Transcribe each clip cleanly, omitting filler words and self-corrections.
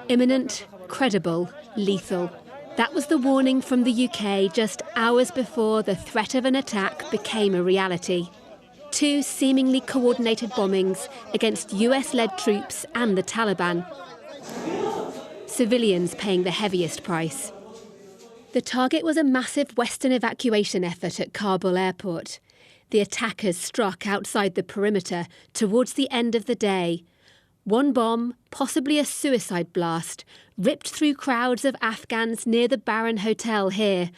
Imminent, credible, lethal. That was the warning from the UK just hours before the threat of an attack became a reality. 2 seemingly coordinated bombings against US-led troops and the Taliban. Civilians paying the heaviest price. The target was a massive Western evacuation effort at Kabul airport. The attackers struck outside the perimeter towards the end of the day. One bomb, possibly a suicide blast, ripped through crowds of Afghans near the Baron Hotel here,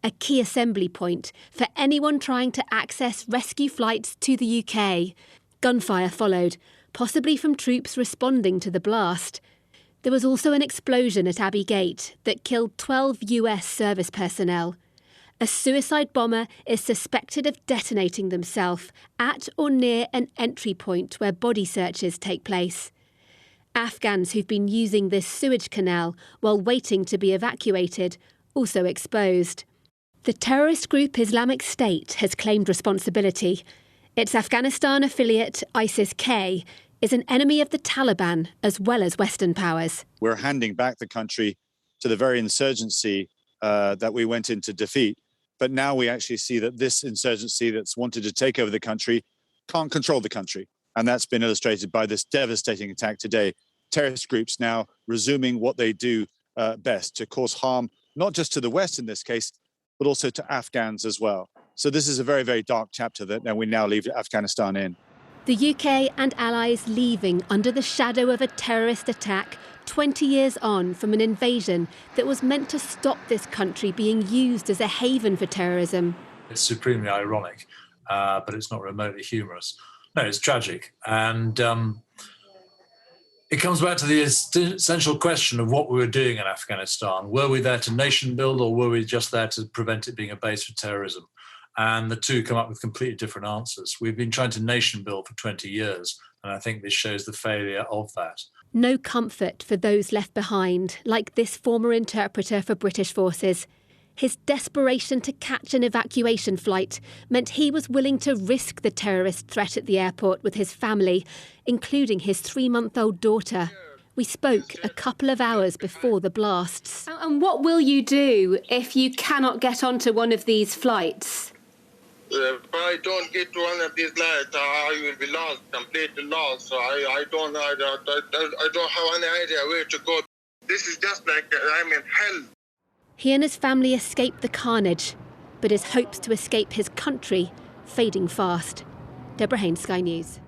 a key assembly point for anyone trying to access rescue flights to the UK. Gunfire followed, possibly from troops responding to the blast. There was also an explosion at Abbey Gate that killed 12 US service personnel. A suicide bomber is suspected of detonating themselves at or near an entry point where body searches take place. Afghans who've been using this sewage canal while waiting to be evacuated also exposed. The terrorist group Islamic State has claimed responsibility. Its Afghanistan affiliate, ISIS-K, is an enemy of the Taliban as well as Western powers. We're handing back the country to the very insurgency that we went in to defeat. But now we actually see that this insurgency that's wanted to take over the country can't control the country. And that's been illustrated by this devastating attack today. Terrorist groups now resuming what they do best, to cause harm, not just to the West in this case, but also to Afghans as well. So this is a very, very dark chapter that we now leave Afghanistan in. The UK and allies leaving under the shadow of a terrorist attack 20 years on from an invasion that was meant to stop this country being used as a haven for terrorism. It's supremely ironic, but it's not remotely humorous. No, it's tragic. And it comes back to the essential question of what we were doing in Afghanistan. Were we there to nation build, or were we just there to prevent it being a base for terrorism? And the two come up with completely different answers. We've been trying to nation build for 20 years, and I think this shows the failure of that. No comfort for those left behind, like this former interpreter for British forces. His desperation to catch an evacuation flight meant he was willing to risk the terrorist threat at the airport with his family, including his 3-month-old daughter. We spoke a couple of hours before the blasts. And what will you do if you cannot get onto one of these flights? If I don't get to one of these flights, I will be lost, completely lost. So I don't have any idea where to go. This is just like I'm in hell. He and his family escaped the carnage, but his hopes to escape his country fading fast. Deborah Haynes, Sky News.